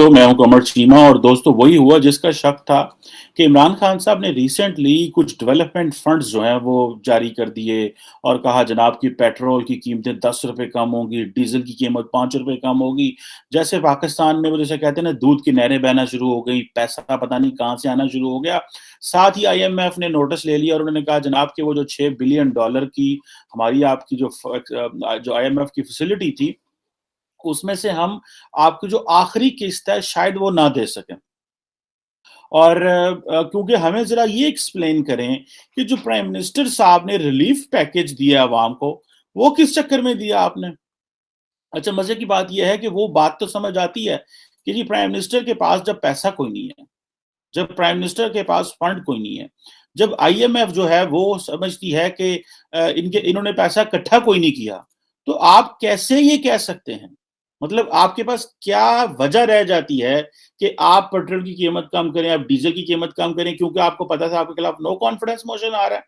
दोस्तों, मैं हूं कमर चीमा और दोस्तों वही हुआ जिसका शक था कि इमरान खान साहब ने रिसेंटली कुछ डेवलपमेंट फंड्स जो हैं वो जारी कर दिए और कहा जनाब कि पेट्रोल की कीमतें ₹10 कम होंगी, डीजल की कीमत ₹5 कम होगी। जैसे पाकिस्तान में वो जैसे कहते हैं ना दूध की नहरें बहना शुरू हो गई, पैसा पता नहीं कहाँ से आना शुरू हो गया। साथ ही आईएमएफ ने नोटिस ले लिया और उन्होंने कहा जनाब कि वो जो $6 बिलियन की हमारी आपकी जो आईएमएफ की फैसिलिटी थी उसमें से हम आपकी जो आखिरी किस्त है शायद वो ना दे सकें। और क्योंकि हमें ज़रा ये एक्सप्लेन करें कि जो प्राइम मिनिस्टर साहब ने रिलीफ पैकेज दिया अवाम को, वो किस चक्कर में दिया आपने? अच्छा, मज़े की बात ये है कि वो बात तो समझ आती है कि जी प्राइम मिनिस्टर के पास जब पैसा कोई नहीं है, जब प्राइम मिनिस्टर के पास फंड कोई नहीं है, जब आईएमएफ जो है वो समझती है कि इन्होंने पैसा इकट्ठा कोई नहीं किया, तो आप कैसे ये कह सकते हैं? मतलब आपके पास क्या वजह रह जाती है कि आप पेट्रोल की कीमत कम करें, आप डीज़ल की कीमत कम करें क्योंकि आपको पता था आपके खिलाफ नो कॉन्फिडेंस मोशन आ रहा है?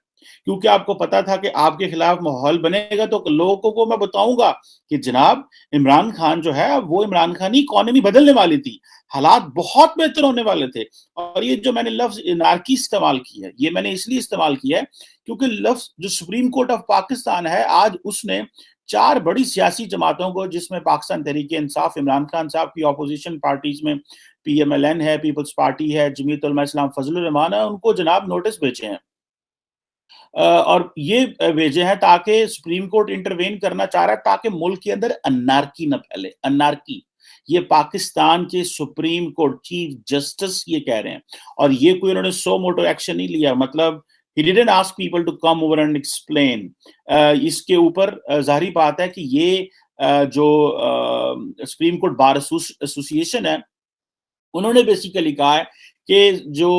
क्योंकि आपको पता था कि आपके खिलाफ माहौल बनेगा तो लोगों को मैं बताऊँगा कि जनाब इमरान खान जो है वो इमरान खान ही इकॉनमी बदलने वाली थी। हालात बहुत बेहतर होने वाले थे। और ये जो मैंने लफ्ज़ एनार्की इस्तेमाल की है, ये मैंने इसलिए इस्तेमाल किया है क्योंकि लफ्ज़ जो सुप्रीम कोर्ट ऑफ पाकिस्तान है, आज उसने 4 बड़ी सियासी जमातों को जिसमें पाकिस्तान तहरीक-ए-इंसाफ, इमरान खान साहब की ऑपोजिशन पार्टीज़ में पीएमएलएन है, पीपल्स पार्टी है, जमीयत उलमा इस्लाम फजलुर रहमान है, उनको जनाब नोटिस भेजे हैं। और ये भेजे हैं ताकि सुप्रीम कोर्ट इंटरवेन करना चाह रहा है ताकि मुल्क के अंदर अनार्की न फैले, अनार्की। ये पाकिस्तान के सुप्रीम कोर्ट चीफ जस्टिस ये कह रहे हैं और ये कोई उन्होंने सो मोटो एक्शन नहीं लिया मतलब he didn't ask people to come over and explain. इसके ऊपर ज़ाहिर बात है कि ये जो सुप्रीम कोर्ट बार एसोसिएशन है उन्होंने बेसिकली कहा है कि जो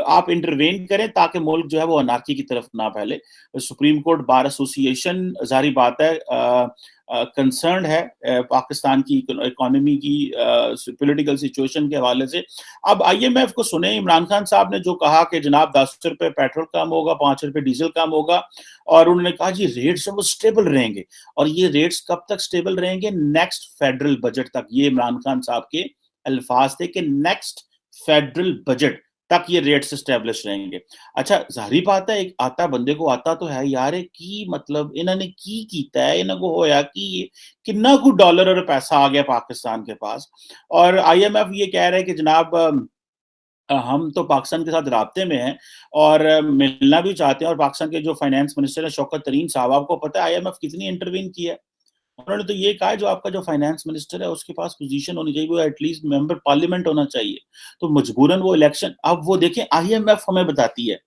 आप इंटरवेन करें ताकि मुल्क जो है वो अनार्की की तरफ ना फैले। सुप्रीम कोर्ट बार एसोसिएशन ज़ाहिर बात है कंसर्न्ड है पाकिस्तान की इकोनॉमी की पॉलिटिकल सिचुएशन के हवाले से। अब आईएमएफ को सुने इमरान खान साहब ने जो कहा कि जनाब ₹10 पेट्रोल कम होगा, ₹5 डीजल कम होगा और उन्होंने कहा जी रेट्स वो स्टेबल रहेंगे और ये रेट्स कब तक स्टेबल रहेंगे? नेक्स्ट फेडरल बजट तक। ये इमरान खान साहब के अल्फाज थे कि नेक्स्ट फेडरल बजट तक ये रेट्स एस्टेब्लिश रहेंगे। अच्छा, ज़ाहिर बात है एक आता बंदे को आता तो है यार की मतलब इन्होंने की कीता है, इन्हां को होया कि कितना कुछ डॉलर और पैसा आ गया पाकिस्तान के पास और आईएमएफ ये कह रहे हैं कि जनाब हम तो पाकिस्तान के साथ राब्ते में हैं और मिलना भी चाहते हैं और पाकिस्तान के जो फाइनेंस मिनिस्टर है शौकत तरीन साहब आपको पता है आईएमएफ कितनी इंटरवीन की है। उन्होंने तो ये कहा है जो आपका जो फाइनेंस मिनिस्टर है उसके पास पोजीशन होनी चाहिए, वो एटलीस्ट मेंबर पार्लियामेंट होना चाहिए। तो मजबूरन वो इलेक्शन अब वो देखें आईएमएफ हमें बताती है।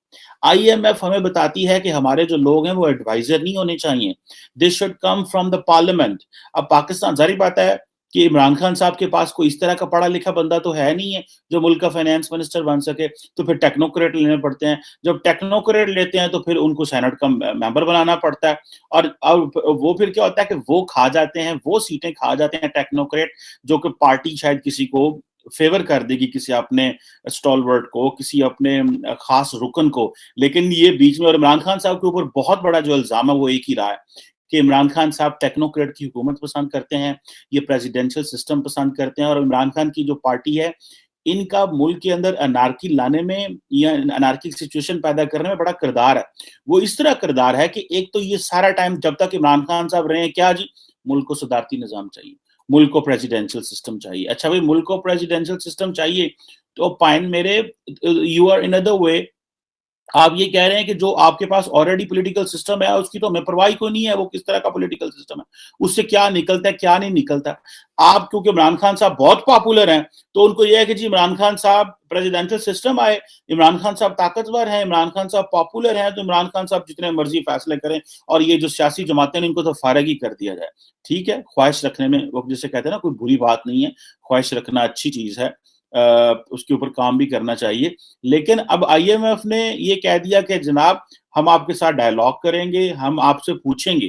आईएमएफ हमें बताती है कि हमारे जो लोग हैं वो एडवाइजर नहीं होने चाहिए। They should come from the parliament. अब पाकिस्तान ज़ाहिर बात है कि इमरान खान साहब के पास कोई इस तरह का पढ़ा लिखा बंदा तो है नहीं है जो मुल्क का फाइनेंस मिनिस्टर बन सके, तो फिर टेक्नोक्रेट लेने पड़ते हैं। जब टेक्नोक्रेट लेते हैं तो फिर उनको सेनेट का मेंबर बनाना पड़ता है और अब वो फिर क्या होता है कि वो खा जाते हैं, वो सीटें खा जाते हैं टेक्नोक्रेट जो कि पार्टी शायद किसी को फेवर कर देगी, किसी अपने स्टॉलवर्ट को, किसी अपने खास रुकन को। लेकिन ये बीच में और इमरान खान साहब के ऊपर बहुत बड़ा जो इल्ज़ाम है वो एक ही रहा है कि इमरान खान साहब टेक्नोक्रेट की हुकूमत पसंद करते हैं, ये प्रेसिडेंशियल सिस्टम पसंद करते हैं और इमरान खान की जो पार्टी है, इनका मुल्क के अंदर अनार्की लाने में या अनार्की सिचुएशन पैदा करने में बड़ा किरदार है। वो इस तरह किरदार है कि एक तो ये सारा टाइम जब तक इमरान खान साहब रहे हैं क्या जी, मुल्क को सदारती निज़ाम चाहिए, मुल्क को प्रेसिडेंशियल सिस्टम चाहिए। अच्छा भाई मुल्क को प्रेसिडेंशियल सिस्टम चाहिए, तो फाइन मेरे you are in other way आप ये कह रहे हैं कि जो आपके पास ऑलरेडी पॉलिटिकल सिस्टम है उसकी तो हमें परवाह कोई नहीं है, वो किस तरह का पॉलिटिकल सिस्टम है, उससे क्या निकलता है क्या नहीं निकलता। आप क्योंकि इमरान खान साहब बहुत पॉपुलर हैं तो उनको यह है कि जी इमरान खान साहब प्रेसिडेंशियल सिस्टम आए, इमरान खान साहब ताकतवर हैं, इमरान खान साहब पॉपुलर हैं, तो इमरान खान साहब जितने मर्जी फैसले करें और ये जो सियासी जमातें इनको तो फारग ही कर दिया जाए। ठीक है, ख्वाहिश रखने में वो जिसे कहते हैं ना कोई बुरी बात नहीं है, ख्वाहिश रखना अच्छी चीज है, उसके ऊपर काम भी करना चाहिए। लेकिन अब आईएमएफ ने ये कह दिया कि जनाब हम आपके साथ डायलॉग करेंगे, हम आपसे पूछेंगे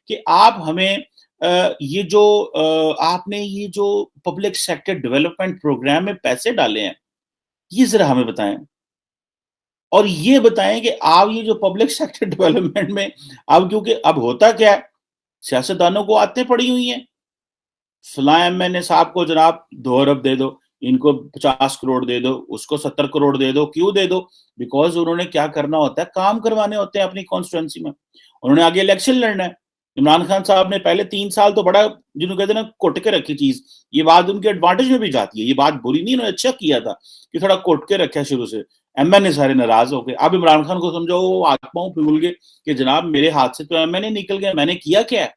कि आप हमें ये जो आपने ये जो पब्लिक सेक्टर डेवलपमेंट प्रोग्राम में पैसे डाले हैं, ये ज़रा हमें बताएँ। और ये बताएँ कि आप ये जो पब्लिक सेक्टर डेवलपमेंट में अब क्योंकि अब होता क्या है, सियासतदानों को आदतें पड़ी हुई हैं। फलां एमएनए साहब को जनाब 2 अरब दे दो, इनको 50 करोड़ दे दो, उसको 70 करोड़ दे दो, क्यों दे दो? बिकॉज़ उन्होंने क्या करना होता है, काम करवाने होते हैं अपनी कॉन्स्टिट्यूएंसी में। उन्होंने आगे इलेक्शन लड़ना है। इमरान खान साहब ने पहले 3 साल तो बड़ा जिन्हों कहते हैं ना घुट के रखी चीज़, ये बात उनके एडवांटेज में भी जाती है, ये बात बुरी नहीं, इन्होंने अच्छा किया था कि थोड़ा घुट के रखा शुरू से। एमएनए सारे नाराज़ हो गए। अब इमरान खान को समझो वो हाथ-पाँव फूल गए कि जनाब मेरे हाथ से तो एमएनए निकल गए, मैंने किया क्या है?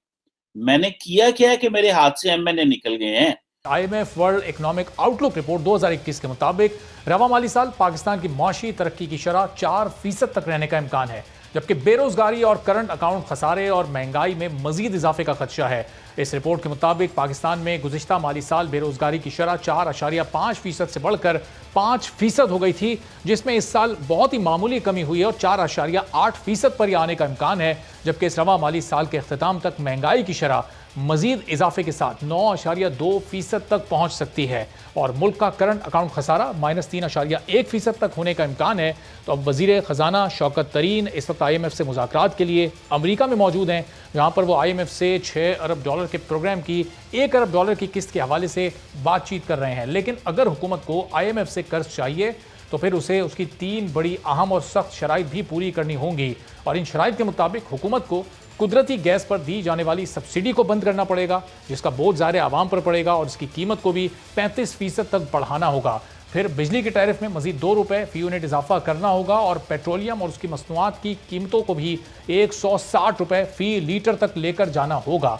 मैंने किया क्या है कि मेरे हाथ से एमएनए निकल गए हैं? IMF world economic outlook report 2021 के मुताबिक रवा माली साल पाकिस्तान की मौशी तरक्की की शरह 4% तक रहने का इम्कान है, जबकि बेरोजगारी और करंट अकाउंट खसारे और महंगाई में मजीद इजाफे का खदशा है। इस रिपोर्ट के मुताबिक पाकिस्तान में गुज़िश्ता माली साल बेरोजगारी की शरह 4.5% से बढ़कर 5% हो गई थी, जिसमें इस साल बहुत ही मामूली कमी हुई है और 4.8% पर यह आने का इम्कान है, जबकि इस रवा माली साल के अख्ताम तक महंगाई की शरह मजीद इजाफे के साथ 9.2% तक पहुंच सकती है और मुल्क का करंट अकाउंट खसारा -3.1% तक होने का इम्कान है। तो अब वजीर खजाना शौकत तरीन इस वक्त IMF से मुज़ाकरात के लिए अमेरिका में मौजूद हैं, जहां पर वो IMF से $6 अरब के प्रोग्राम की $1 अरब की किस्त के हवाले से बातचीत कर रहे हैं। लेकिन अगर हुकूमत को IMF से कर्ज चाहिए तो फिर उसे उसकी 3 बड़ी अहम और सख्त शराइत भी पूरी करनी होंगी और इन शराइत के मुताबिक हुकूमत को कुदरती गैस पर दी जाने वाली सब्सिडी को बंद करना पड़ेगा, जिसका बोझ ज़ाहिर आवाम पर पड़ेगा और इसकी कीमत को भी 35% तक बढ़ाना होगा। फिर बिजली के टैरिफ में मजीद ₹2 फी यूनिट इजाफा करना होगा और पेट्रोलियम और उसकी मसनूआत की कीमतों को भी ₹160 फी लीटर तक लेकर जाना होगा।